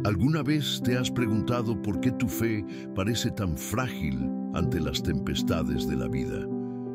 ¿Alguna vez te has preguntado por qué tu fe parece tan frágil ante las tempestades de la vida?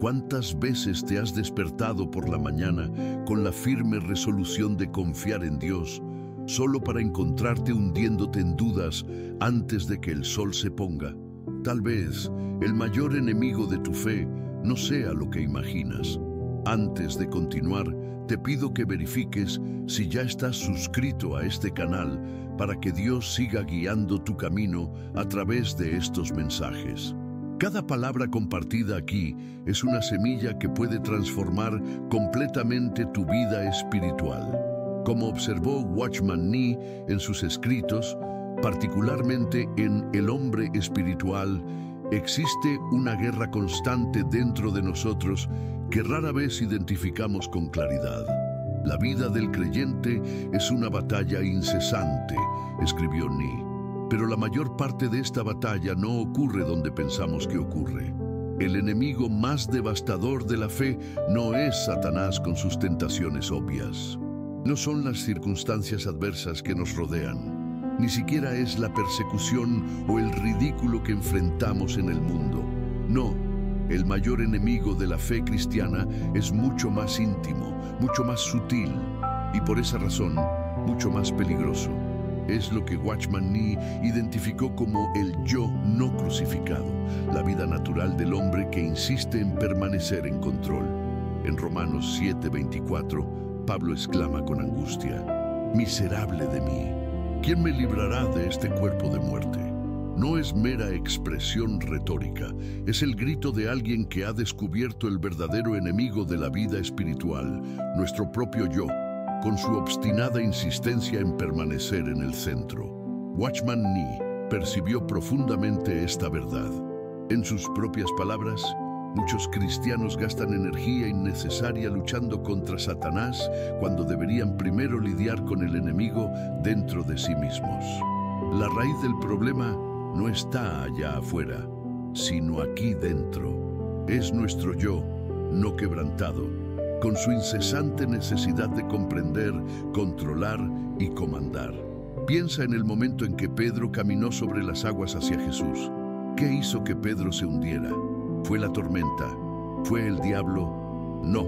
¿Cuántas veces te has despertado por la mañana con la firme resolución de confiar en Dios, solo para encontrarte hundiéndote en dudas antes de que el sol se ponga? Tal vez el mayor enemigo de tu fe no sea lo que imaginas. Antes de continuar, te pido que verifiques si ya estás suscrito a este canal para que Dios siga guiando tu camino a través de estos mensajes. Cada palabra compartida aquí es una semilla que puede transformar completamente tu vida espiritual. Como observó Watchman Nee en sus escritos, particularmente en El hombre espiritual, existe una guerra constante dentro de nosotros que rara vez identificamos con claridad. La vida del creyente es una batalla incesante, escribió Nee, pero la mayor parte de esta batalla no ocurre donde pensamos que ocurre. El enemigo más devastador de la fe no es Satanás con sus tentaciones obvias. No son las circunstancias adversas que nos rodean. Ni siquiera es la persecución o el ridículo que enfrentamos en el mundo. No, el mayor enemigo de la fe cristiana es mucho más íntimo, mucho más sutil y por esa razón, mucho más peligroso. Es lo que Watchman Nee identificó como el yo no crucificado, la vida natural del hombre que insiste en permanecer en control. En Romanos 7:24, Pablo exclama con angustia: «Miserable de mí, ¿quién me librará de este cuerpo de muerte?». No es mera expresión retórica, es el grito de alguien que ha descubierto el verdadero enemigo de la vida espiritual, nuestro propio yo, con su obstinada insistencia en permanecer en el centro. Watchman Nee percibió profundamente esta verdad. En sus propias palabras, muchos cristianos gastan energía innecesaria luchando contra Satanás cuando deberían primero lidiar con el enemigo dentro de sí mismos. La raíz del problema no está allá afuera, sino aquí dentro. Es nuestro yo, no quebrantado, con su incesante necesidad de comprender, controlar y comandar. Piensa en el momento en que Pedro caminó sobre las aguas hacia Jesús. ¿Qué hizo que Pedro se hundiera? ¿Fue la tormenta? ¿Fue el diablo? No.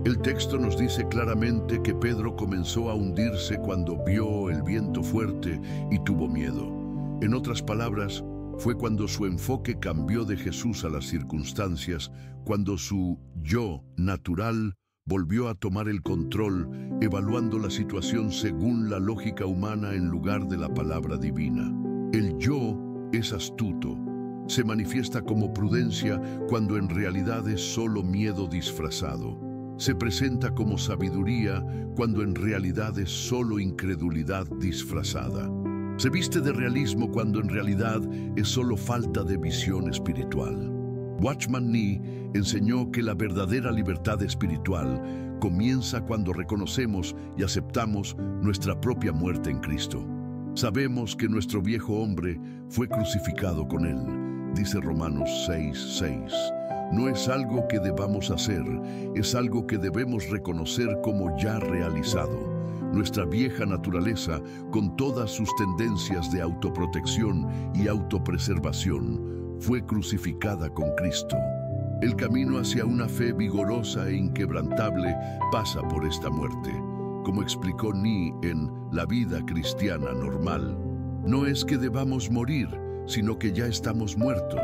El texto nos dice claramente que Pedro comenzó a hundirse cuando vio el viento fuerte y tuvo miedo. En otras palabras, fue cuando su enfoque cambió de Jesús a las circunstancias, cuando su yo natural volvió a tomar el control, evaluando la situación según la lógica humana en lugar de la palabra divina. El yo es astuto. Se manifiesta como prudencia cuando en realidad es solo miedo disfrazado. Se presenta como sabiduría cuando en realidad es solo incredulidad disfrazada. Se viste de realismo cuando en realidad es solo falta de visión espiritual. Watchman Nee enseñó que la verdadera libertad espiritual comienza cuando reconocemos y aceptamos nuestra propia muerte en Cristo. Sabemos que nuestro viejo hombre fue crucificado con Él, dice Romanos 6:6. No es algo que debamos hacer, es algo que debemos reconocer como ya realizado. Nuestra vieja naturaleza, con todas sus tendencias de autoprotección y autopreservación, fue crucificada con Cristo. El camino hacia una fe vigorosa e inquebrantable pasa por esta muerte. Como explicó Nee en La vida cristiana normal, no es que debamos morir, sino que ya estamos muertos.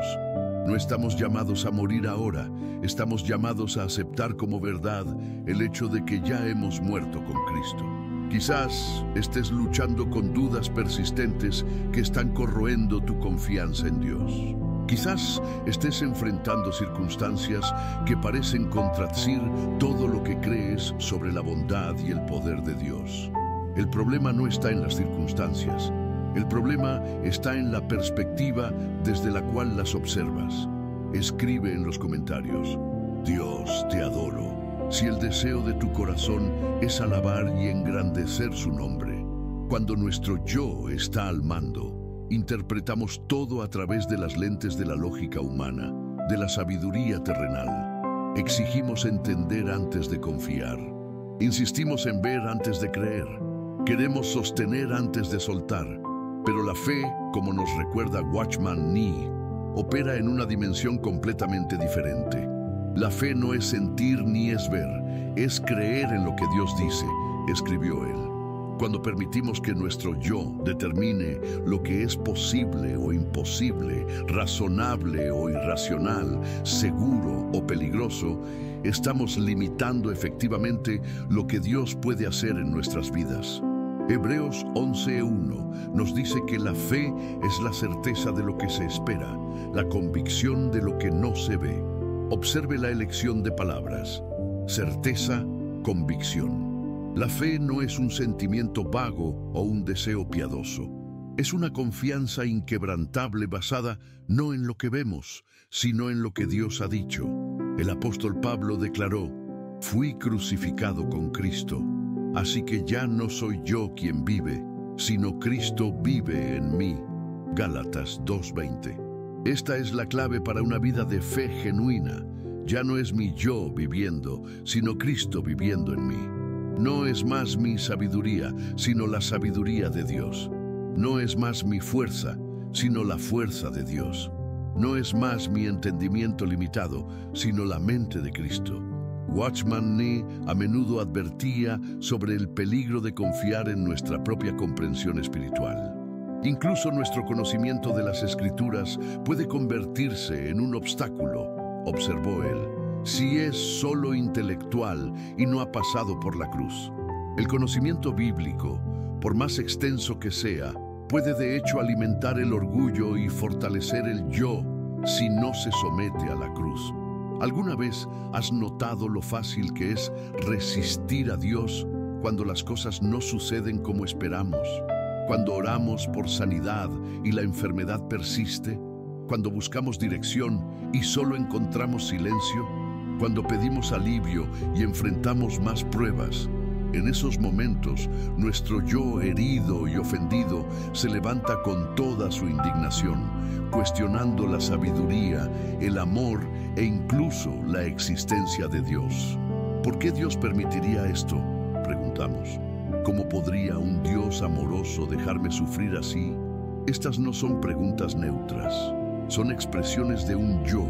No estamos llamados a morir ahora, estamos llamados a aceptar como verdad el hecho de que ya hemos muerto con Cristo. Quizás estés luchando con dudas persistentes que están corroendo tu confianza en Dios. Quizás estés enfrentando circunstancias que parecen contradecir todo lo que crees sobre la bondad y el poder de Dios. El problema no está en las circunstancias. El problema está en la perspectiva desde la cual las observas. Escribe en los comentarios: Dios, te adoro. Si el deseo de tu corazón es alabar y engrandecer su nombre. Cuando nuestro yo está al mando, interpretamos todo a través de las lentes de la lógica humana, de la sabiduría terrenal. Exigimos entender antes de confiar. Insistimos en ver antes de creer. Queremos sostener antes de soltar. Pero la fe, como nos recuerda Watchman Nee, opera en una dimensión completamente diferente. La fe no es sentir ni es ver, es creer en lo que Dios dice, escribió él. Cuando permitimos que nuestro yo determine lo que es posible o imposible, razonable o irracional, seguro o peligroso, estamos limitando efectivamente lo que Dios puede hacer en nuestras vidas. Hebreos 11:1 nos dice que la fe es la certeza de lo que se espera, la convicción de lo que no se ve. Observe la elección de palabras: certeza, convicción. La fe no es un sentimiento vago o un deseo piadoso. Es una confianza inquebrantable basada no en lo que vemos, sino en lo que Dios ha dicho. El apóstol Pablo declaró: «Fui crucificado con Cristo, así que ya no soy yo quien vive, sino Cristo vive en mí». Gálatas 2:20. Esta es la clave para una vida de fe genuina. Ya no es mi yo viviendo, sino Cristo viviendo en mí. No es más mi sabiduría, sino la sabiduría de Dios. No es más mi fuerza, sino la fuerza de Dios. No es más mi entendimiento limitado, sino la mente de Cristo. Watchman Nee a menudo advertía sobre el peligro de confiar en nuestra propia comprensión espiritual. Incluso nuestro conocimiento de las Escrituras puede convertirse en un obstáculo, observó él, si es solo intelectual y no ha pasado por la cruz. El conocimiento bíblico, por más extenso que sea, puede de hecho alimentar el orgullo y fortalecer el yo si no se somete a la cruz. ¿Alguna vez has notado lo fácil que es resistir a Dios cuando las cosas no suceden como esperamos? Cuando oramos por sanidad y la enfermedad persiste, cuando buscamos dirección y solo encontramos silencio, cuando pedimos alivio y enfrentamos más pruebas. En esos momentos, nuestro yo herido y ofendido se levanta con toda su indignación, cuestionando la sabiduría, el amor e incluso la existencia de Dios. ¿Por qué Dios permitiría esto?, preguntamos. ¿Cómo podría un Dios amoroso dejarme sufrir así? Estas no son preguntas neutras. Son expresiones de un yo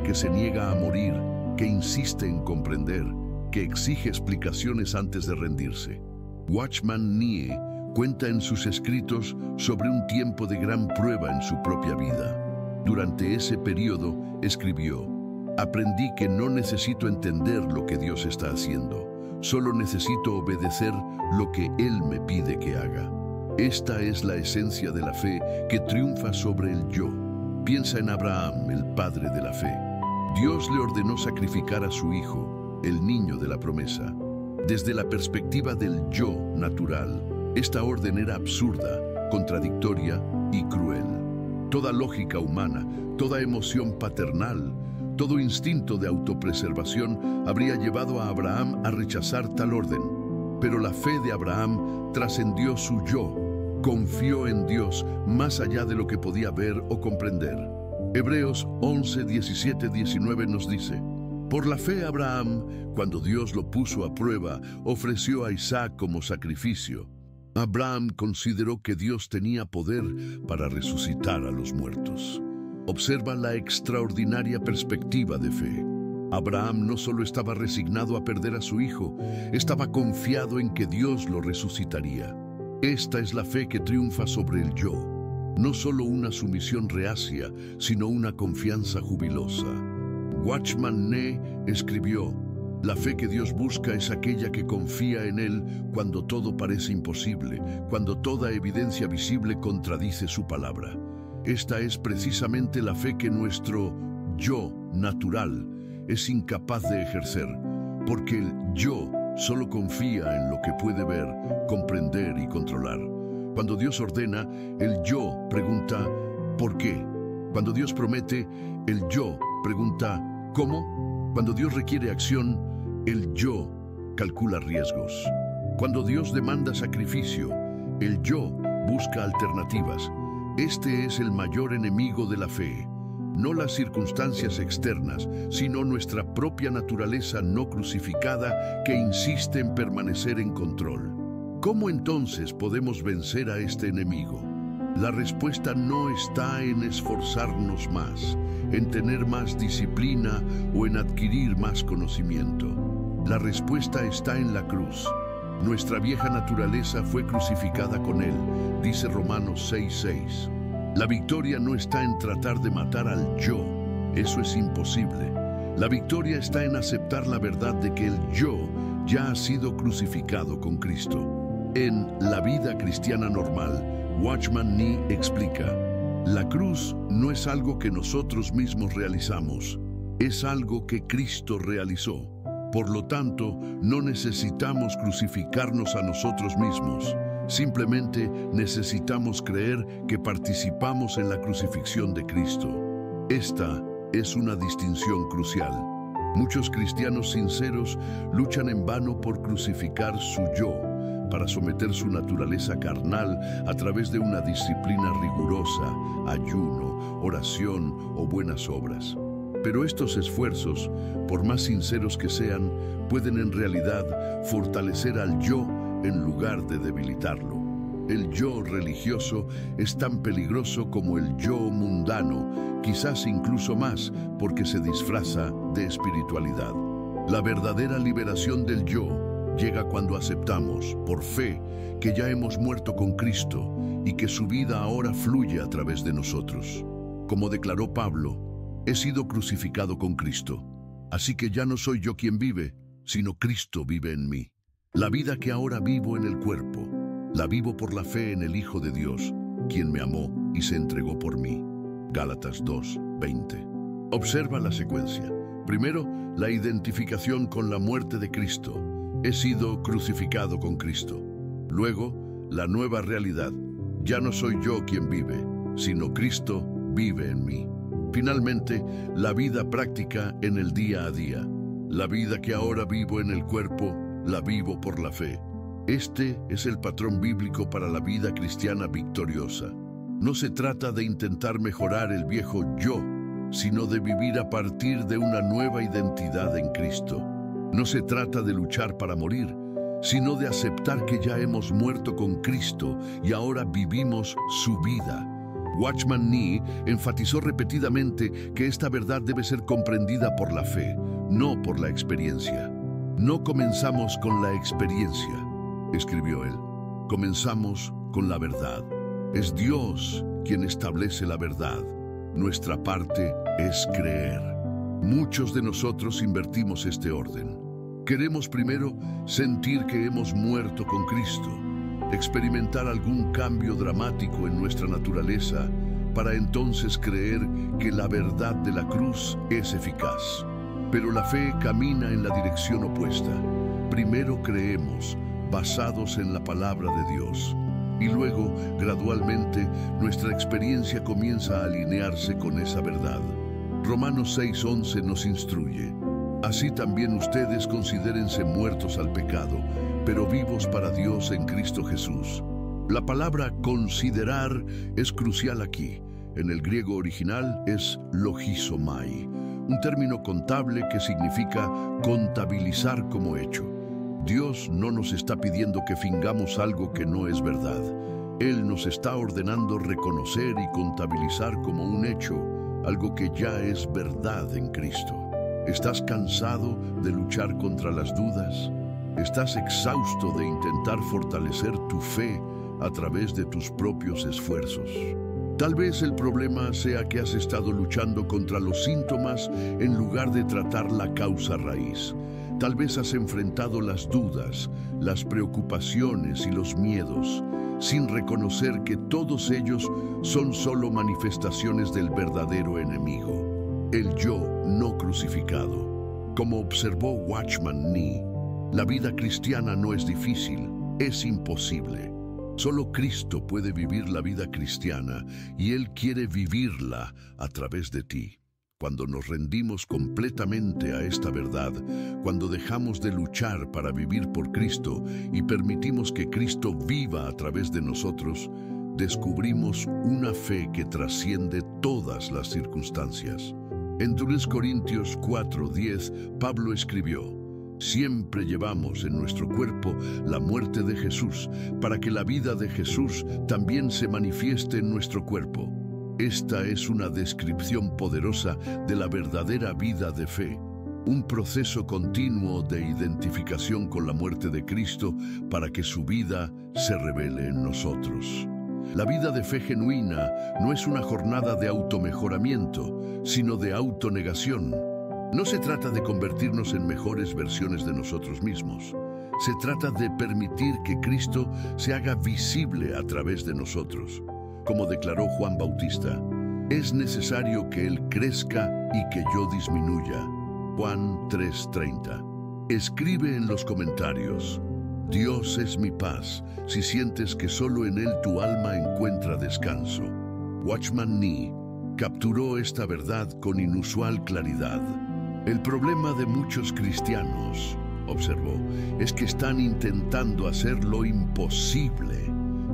que se niega a morir, que insiste en comprender, que exige explicaciones antes de rendirse. Watchman Nee cuenta en sus escritos sobre un tiempo de gran prueba en su propia vida. Durante ese periodo, escribió: «Aprendí que no necesito entender lo que Dios está haciendo, solo necesito obedecer lo que Él me pide que haga». Esta es la esencia de la fe que triunfa sobre el yo. Piensa en Abraham, el padre de la fe. Dios le ordenó sacrificar a su hijo, el niño de la promesa. Desde la perspectiva del yo natural, esta orden era absurda, contradictoria y cruel. Toda lógica humana, toda emoción paternal, todo instinto de autopreservación habría llevado a Abraham a rechazar tal orden. Pero la fe de Abraham trascendió su yo, confió en Dios más allá de lo que podía ver o comprender. Hebreos 11, 17, 19 nos dice: «Por la fe Abraham, cuando Dios lo puso a prueba, ofreció a Isaac como sacrificio. Abraham consideró que Dios tenía poder para resucitar a los muertos». Observa la extraordinaria perspectiva de fe. Abraham no solo estaba resignado a perder a su hijo, estaba confiado en que Dios lo resucitaría. Esta es la fe que triunfa sobre el yo. No solo una sumisión reacia, sino una confianza jubilosa. Watchman Nee escribió: «La fe que Dios busca es aquella que confía en Él cuando todo parece imposible, cuando toda evidencia visible contradice su palabra». Esta es precisamente la fe que nuestro yo natural es incapaz de ejercer, porque el yo solo confía en lo que puede ver, comprender y controlar. Cuando Dios ordena, el yo pregunta ¿por qué? Cuando Dios promete, el yo pregunta ¿cómo? Cuando Dios requiere acción, el yo calcula riesgos. Cuando Dios demanda sacrificio, el yo busca alternativas. Este es el mayor enemigo de la fe. No las circunstancias externas, sino nuestra propia naturaleza no crucificada que insiste en permanecer en control. ¿Cómo entonces podemos vencer a este enemigo? La respuesta no está en esforzarnos más, en tener más disciplina o en adquirir más conocimiento. La respuesta está en la cruz. Nuestra vieja naturaleza fue crucificada con Él, dice Romanos 6:6. La victoria no está en tratar de matar al yo, eso es imposible. La victoria está en aceptar la verdad de que el yo ya ha sido crucificado con Cristo. En La vida cristiana normal, Watchman Nee explica: la cruz no es algo que nosotros mismos realizamos, es algo que Cristo realizó. Por lo tanto, no necesitamos crucificarnos a nosotros mismos. Simplemente necesitamos creer que participamos en la crucifixión de Cristo. Esta es una distinción crucial. Muchos cristianos sinceros luchan en vano por crucificar su yo, para someter su naturaleza carnal a través de una disciplina rigurosa, ayuno, oración o buenas obras. Pero estos esfuerzos, por más sinceros que sean, pueden en realidad fortalecer al yo en lugar de debilitarlo. El yo religioso es tan peligroso como el yo mundano, quizás incluso más porque se disfraza de espiritualidad. La verdadera liberación del yo llega cuando aceptamos, por fe, que ya hemos muerto con Cristo y que su vida ahora fluye a través de nosotros. Como declaró Pablo, he sido crucificado con Cristo, así que ya no soy yo quien vive, sino Cristo vive en mí. La vida que ahora vivo en el cuerpo, la vivo por la fe en el Hijo de Dios, quien me amó y se entregó por mí. Gálatas 2:20. Observa la secuencia. Primero, la identificación con la muerte de Cristo. He sido crucificado con Cristo. Luego, la nueva realidad. Ya no soy yo quien vive, sino Cristo vive en mí. Finalmente, la vida práctica en el día a día. La vida que ahora vivo en el cuerpo, la vivo por la fe. Este es el patrón bíblico para la vida cristiana victoriosa. No se trata de intentar mejorar el viejo yo, sino de vivir a partir de una nueva identidad en Cristo. No se trata de luchar para morir, sino de aceptar que ya hemos muerto con Cristo y ahora vivimos su vida. Watchman Nee enfatizó repetidamente que esta verdad debe ser comprendida por la fe, no por la experiencia. No comenzamos con la experiencia, escribió él. Comenzamos con la verdad. Es Dios quien establece la verdad. Nuestra parte es creer. Muchos de nosotros invertimos este orden. Queremos primero sentir que hemos muerto con Cristo, experimentar algún cambio dramático en nuestra naturaleza, para entonces creer que la verdad de la cruz es eficaz. Pero la fe camina en la dirección opuesta. Primero creemos, basados en la palabra de Dios, y luego, gradualmente, nuestra experiencia comienza a alinearse con esa verdad. Romanos 6:11 nos instruye: así también ustedes considérense muertos al pecado, pero vivos para Dios en Cristo Jesús. La palabra considerar es crucial aquí. En el griego original es logizomai, un término contable que significa contabilizar como hecho. Dios no nos está pidiendo que fingamos algo que no es verdad. Él nos está ordenando reconocer y contabilizar como un hecho algo que ya es verdad en Cristo. ¿Estás cansado de luchar contra las dudas? ¿Estás exhausto de intentar fortalecer tu fe a través de tus propios esfuerzos? Tal vez el problema sea que has estado luchando contra los síntomas en lugar de tratar la causa raíz. Tal vez has enfrentado las dudas, las preocupaciones y los miedos, sin reconocer que todos ellos son solo manifestaciones del verdadero enemigo, el yo no crucificado. Como observó Watchman Nee, la vida cristiana no es difícil, es imposible. Solo Cristo puede vivir la vida cristiana y Él quiere vivirla a través de ti. Cuando nos rendimos completamente a esta verdad, cuando dejamos de luchar para vivir por Cristo y permitimos que Cristo viva a través de nosotros, descubrimos una fe que trasciende todas las circunstancias. En 2 Corintios 4:10, Pablo escribió: Siempre llevamos en nuestro cuerpo la muerte de Jesús, para que la vida de Jesús también se manifieste en nuestro cuerpo. Esta es una descripción poderosa de la verdadera vida de fe, un proceso continuo de identificación con la muerte de Cristo para que su vida se revele en nosotros. La vida de fe genuina no es una jornada de automejoramiento, sino de autonegación. No se trata de convertirnos en mejores versiones de nosotros mismos. Se trata de permitir que Cristo se haga visible a través de nosotros. Como declaró Juan Bautista, es necesario que Él crezca y que yo disminuya. Juan 3:30. Escribe en los comentarios: Dios es mi paz, si sientes que solo en Él tu alma encuentra descanso. Watchman Nee capturó esta verdad con inusual claridad. El problema de muchos cristianos, observó, es que están intentando hacer lo imposible,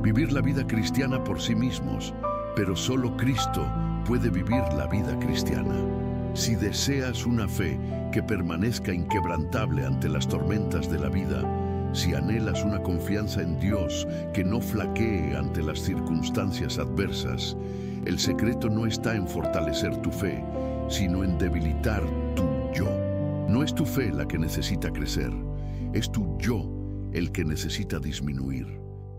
vivir la vida cristiana por sí mismos, pero solo Cristo puede vivir la vida cristiana. Si deseas una fe que permanezca inquebrantable ante las tormentas de la vida, si anhelas una confianza en Dios que no flaquee ante las circunstancias adversas, el secreto no está en fortalecer tu fe, sino en debilitar tu yo. No es tu fe la que necesita crecer, es tu yo el que necesita disminuir.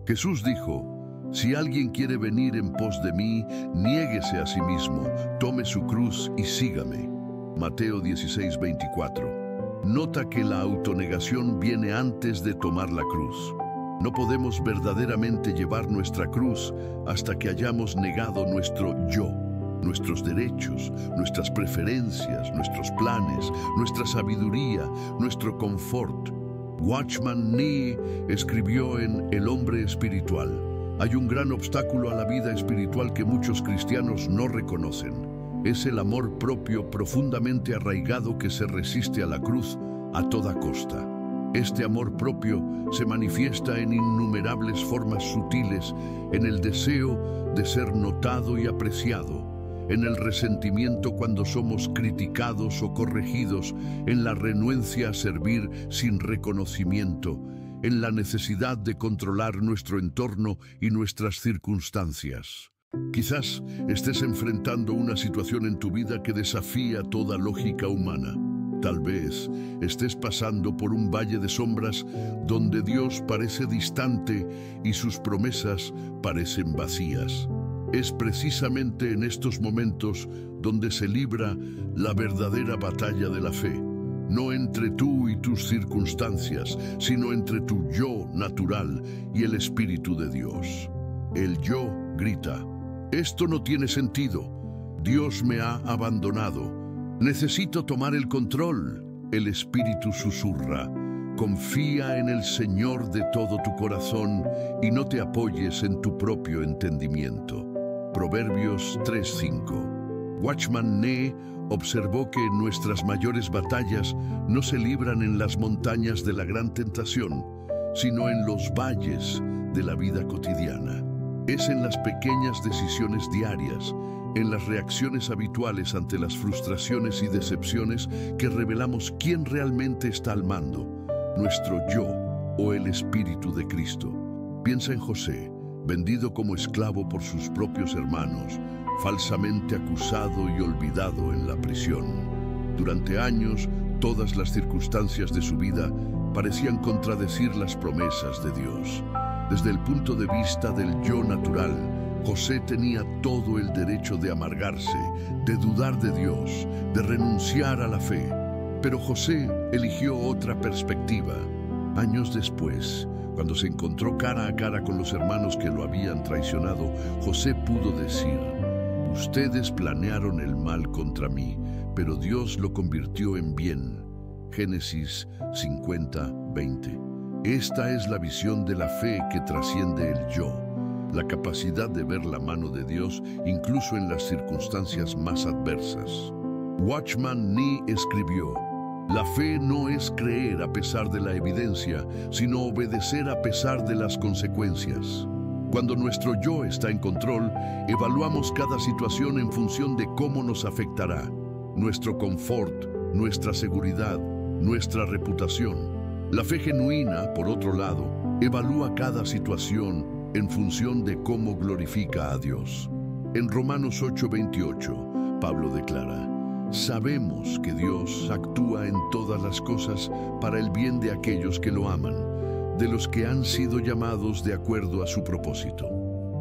Jesús dijo: si alguien quiere venir en pos de mí, niéguese a sí mismo, tome su cruz y sígame. Mateo 16:24. Nota que la autonegación viene antes de tomar la cruz. No podemos verdaderamente llevar nuestra cruz hasta que hayamos negado nuestro yo, nuestros derechos, nuestras preferencias, nuestros planes, nuestra sabiduría, nuestro confort. Watchman Nee escribió en El hombre espiritual: hay un gran obstáculo a la vida espiritual que muchos cristianos no reconocen. Es el amor propio profundamente arraigado que se resiste a la cruz a toda costa. Este amor propio se manifiesta en innumerables formas sutiles, en el deseo de ser notado y apreciado, en el resentimiento cuando somos criticados o corregidos, en la renuencia a servir sin reconocimiento, en la necesidad de controlar nuestro entorno y nuestras circunstancias. Quizás estés enfrentando una situación en tu vida que desafía toda lógica humana. Tal vez estés pasando por un valle de sombras donde Dios parece distante y sus promesas parecen vacías. Es precisamente en estos momentos donde se libra la verdadera batalla de la fe. No entre tú y tus circunstancias, sino entre tu yo natural y el Espíritu de Dios. El yo grita: esto no tiene sentido. Dios me ha abandonado. Necesito tomar el control. El Espíritu susurra: confía en el Señor de todo tu corazón y no te apoyes en tu propio entendimiento. Proverbios 3:5. Watchman Nee observó que nuestras mayores batallas no se libran en las montañas de la gran tentación, sino en los valles de la vida cotidiana. Es en las pequeñas decisiones diarias, en las reacciones habituales ante las frustraciones y decepciones, que revelamos quién realmente está al mando, nuestro yo o el Espíritu de Cristo. Piensa en José, vendido como esclavo por sus propios hermanos, falsamente acusado y olvidado en la prisión. Durante años, todas las circunstancias de su vida parecían contradecir las promesas de Dios. Desde el punto de vista del yo natural, José tenía todo el derecho de amargarse, de dudar de Dios, de renunciar a la fe. Pero José eligió otra perspectiva. Años después, cuando se encontró cara a cara con los hermanos que lo habían traicionado, José pudo decir: ustedes planearon el mal contra mí, pero Dios lo convirtió en bien. Génesis 50:20. Esta es la visión de la fe que trasciende el yo, la capacidad de ver la mano de Dios incluso en las circunstancias más adversas. Watchman Nee escribió: la fe no es creer a pesar de la evidencia, sino obedecer a pesar de las consecuencias. Cuando nuestro yo está en control, evaluamos cada situación en función de cómo nos afectará. Nuestro confort, nuestra seguridad, nuestra reputación. La fe genuina, por otro lado, evalúa cada situación en función de cómo glorifica a Dios. En Romanos 8:28, Pablo declara: sabemos que Dios actúa en todas las cosas para el bien de aquellos que lo aman, de los que han sido llamados de acuerdo a su propósito.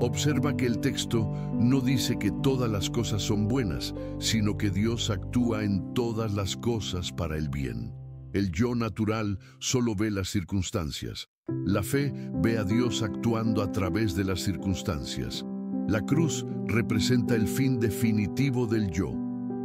Observa que el texto no dice que todas las cosas son buenas, sino que Dios actúa en todas las cosas para el bien. El yo natural solo ve las circunstancias. La fe ve a Dios actuando a través de las circunstancias. La cruz representa el fin definitivo del yo.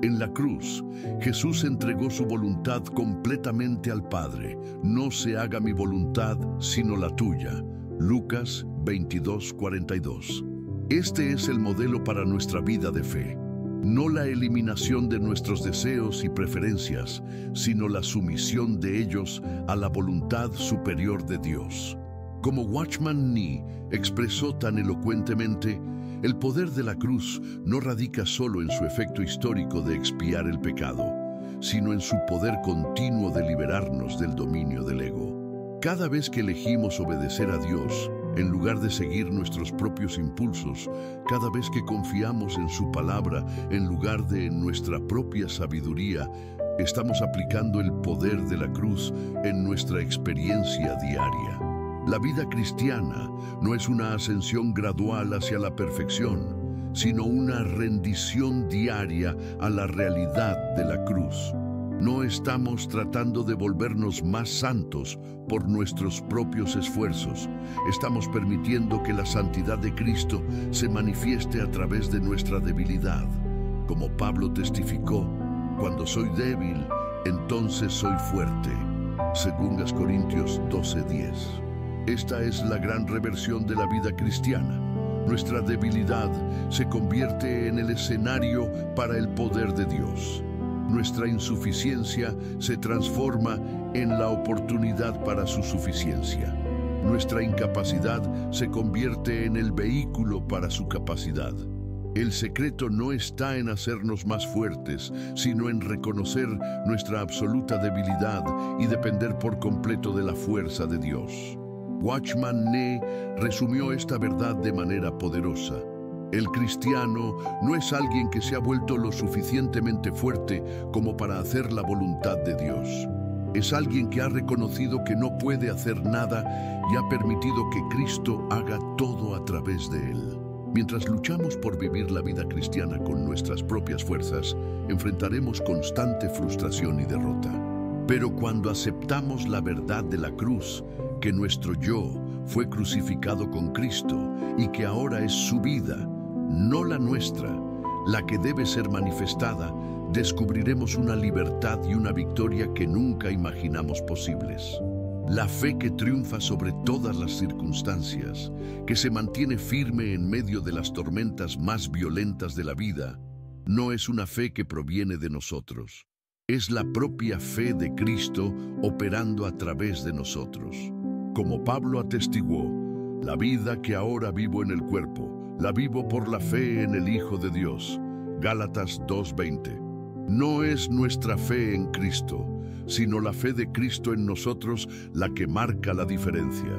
En la cruz, Jesús entregó su voluntad completamente al Padre. No se haga mi voluntad, sino la tuya. Lucas 22:42. Este es el modelo para nuestra vida de fe. No la eliminación de nuestros deseos y preferencias, sino la sumisión de ellos a la voluntad superior de Dios. Como Watchman Nee expresó tan elocuentemente, el poder de la cruz no radica solo en su efecto histórico de expiar el pecado, sino en su poder continuo de liberarnos del dominio del ego. Cada vez que elegimos obedecer a Dios, en lugar de seguir nuestros propios impulsos, cada vez que confiamos en su palabra en lugar de en nuestra propia sabiduría, estamos aplicando el poder de la cruz en nuestra experiencia diaria. La vida cristiana no es una ascensión gradual hacia la perfección, sino una rendición diaria a la realidad de la cruz. No estamos tratando de volvernos más santos por nuestros propios esfuerzos. Estamos permitiendo que la santidad de Cristo se manifieste a través de nuestra debilidad. Como Pablo testificó: cuando soy débil, entonces soy fuerte. 2 Corintios 12:10. Esta es la gran reversión de la vida cristiana. Nuestra debilidad se convierte en el escenario para el poder de Dios. Nuestra insuficiencia se transforma en la oportunidad para su suficiencia. Nuestra incapacidad se convierte en el vehículo para su capacidad. El secreto no está en hacernos más fuertes, sino en reconocer nuestra absoluta debilidad y depender por completo de la fuerza de Dios. Watchman Nee resumió esta verdad de manera poderosa. El cristiano no es alguien que se ha vuelto lo suficientemente fuerte como para hacer la voluntad de Dios. Es alguien que ha reconocido que no puede hacer nada y ha permitido que Cristo haga todo a través de él. Mientras luchamos por vivir la vida cristiana con nuestras propias fuerzas, enfrentaremos constante frustración y derrota. Pero cuando aceptamos la verdad de la cruz, que nuestro yo fue crucificado con Cristo y que ahora es su vida, no la nuestra, la que debe ser manifestada, descubriremos una libertad y una victoria que nunca imaginamos posibles. La fe que triunfa sobre todas las circunstancias, que se mantiene firme en medio de las tormentas más violentas de la vida, no es una fe que proviene de nosotros. Es la propia fe de Cristo operando a través de nosotros. Como Pablo atestiguó: la vida que ahora vivo en el cuerpo, la vivo por la fe en el Hijo de Dios. Gálatas 2:20. No es nuestra fe en Cristo, sino la fe de Cristo en nosotros la que marca la diferencia.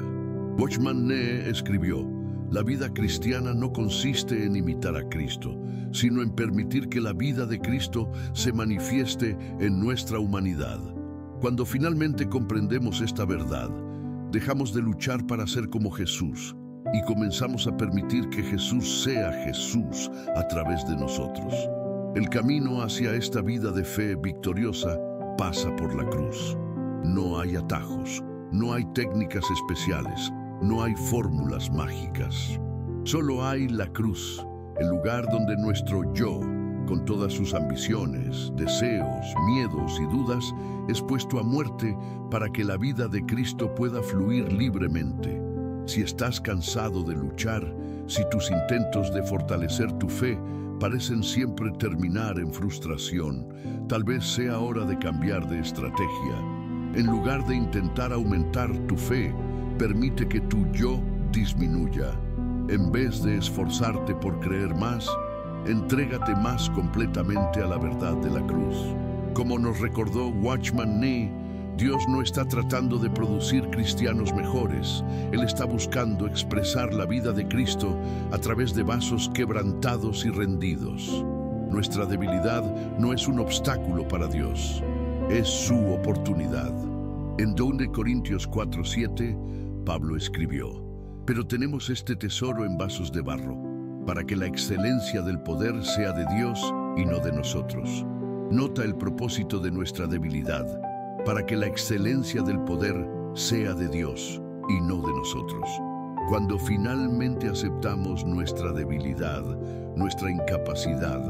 Watchman Nee escribió: la vida cristiana no consiste en imitar a Cristo, sino en permitir que la vida de Cristo se manifieste en nuestra humanidad. Cuando finalmente comprendemos esta verdad, dejamos de luchar para ser como Jesús y comenzamos a permitir que Jesús sea Jesús a través de nosotros. El camino hacia esta vida de fe victoriosa pasa por la cruz. No hay atajos, no hay técnicas especiales, no hay fórmulas mágicas. Solo hay la cruz, el lugar donde nuestro yo, con todas sus ambiciones, deseos, miedos y dudas, es puesto a muerte para que la vida de Cristo pueda fluir libremente. Si estás cansado de luchar, si tus intentos de fortalecer tu fe parecen siempre terminar en frustración, tal vez sea hora de cambiar de estrategia. En lugar de intentar aumentar tu fe, permite que tu yo disminuya. En vez de esforzarte por creer más, entrégate más completamente a la verdad de la cruz. Como nos recordó Watchman Nee, Dios no está tratando de producir cristianos mejores. Él está buscando expresar la vida de Cristo a través de vasos quebrantados y rendidos. Nuestra debilidad no es un obstáculo para Dios, es su oportunidad. En 2 Corintios 4:7, Pablo escribió: pero tenemos este tesoro en vasos de barro, para que la excelencia del poder sea de Dios y no de nosotros. Nota el propósito de nuestra debilidad, para que la excelencia del poder sea de Dios y no de nosotros. Cuando finalmente aceptamos nuestra debilidad, nuestra incapacidad,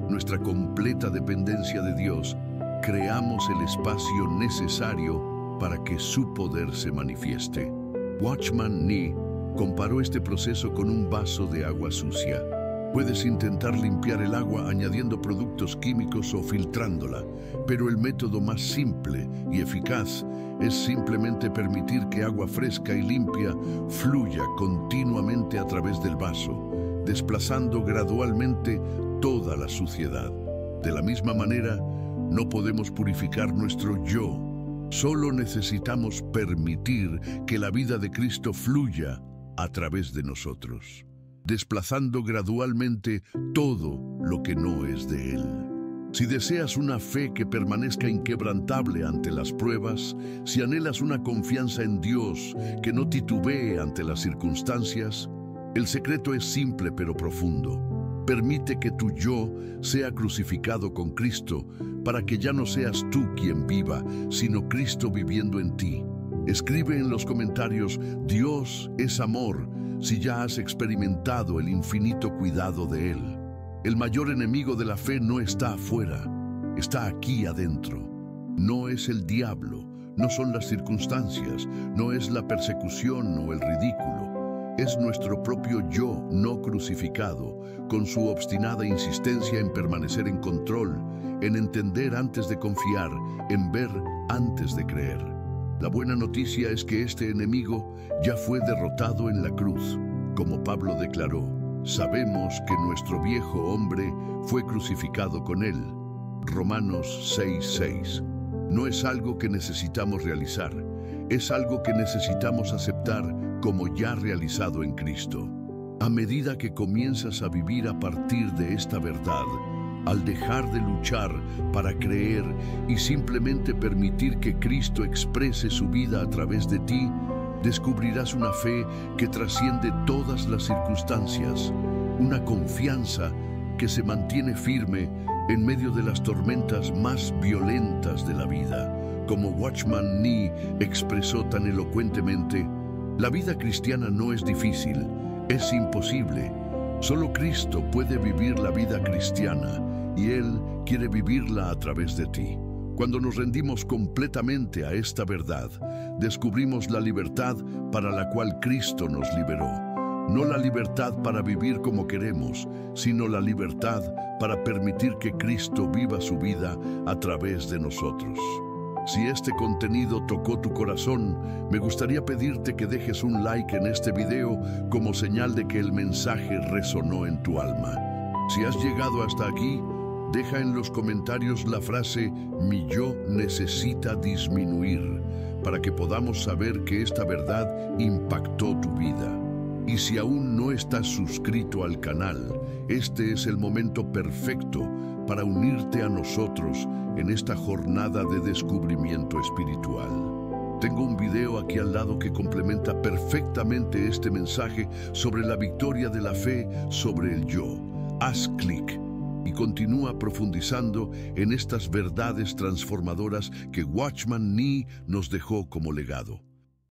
nuestra completa dependencia de Dios, creamos el espacio necesario para que su poder se manifieste. Watchman Nee comparó este proceso con un vaso de agua sucia. Puedes intentar limpiar el agua añadiendo productos químicos o filtrándola, pero el método más simple y eficaz es simplemente permitir que agua fresca y limpia fluya continuamente a través del vaso, desplazando gradualmente toda la suciedad. De la misma manera, no podemos purificar nuestro yo. Solo necesitamos permitir que la vida de Cristo fluya a través de nosotros, desplazando gradualmente todo lo que no es de Él. Si deseas una fe que permanezca inquebrantable ante las pruebas, si anhelas una confianza en Dios que no titubee ante las circunstancias, el secreto es simple pero profundo. Permite que tu yo sea crucificado con Cristo para que ya no seas tú quien viva, sino Cristo viviendo en ti. Escribe en los comentarios: Dios es amor, si ya has experimentado el infinito cuidado de Él. El mayor enemigo de la fe no está afuera, está aquí adentro. No es el diablo, no son las circunstancias, no es la persecución o el ridículo. Es nuestro propio yo no crucificado, con su obstinada insistencia en permanecer en control, en entender antes de confiar, en ver antes de creer. La buena noticia es que este enemigo ya fue derrotado en la cruz. Como Pablo declaró, sabemos que nuestro viejo hombre fue crucificado con él. Romanos 6:6. No es algo que necesitamos realizar, es algo que necesitamos aceptar como ya realizado en Cristo. A medida que comienzas a vivir a partir de esta verdad, al dejar de luchar para creer y simplemente permitir que Cristo exprese su vida a través de ti, descubrirás una fe que trasciende todas las circunstancias, una confianza que se mantiene firme en medio de las tormentas más violentas de la vida. Como Watchman Nee expresó tan elocuentemente, la vida cristiana no es difícil, es imposible. Solo Cristo puede vivir la vida cristiana y Él quiere vivirla a través de ti. Cuando nos rendimos completamente a esta verdad, descubrimos la libertad para la cual Cristo nos liberó. No la libertad para vivir como queremos, sino la libertad para permitir que Cristo viva su vida a través de nosotros. Si este contenido tocó tu corazón, me gustaría pedirte que dejes un like en este video como señal de que el mensaje resonó en tu alma. Si has llegado hasta aquí, deja en los comentarios la frase "mi yo necesita disminuir", para que podamos saber que esta verdad impactó tu vida. Y si aún no estás suscrito al canal, este es el momento perfecto para unirte a nosotros en esta jornada de descubrimiento espiritual. Tengo un video aquí al lado que complementa perfectamente este mensaje sobre la victoria de la fe sobre el yo. Haz clic y continúa profundizando en estas verdades transformadoras que Watchman Nee nos dejó como legado.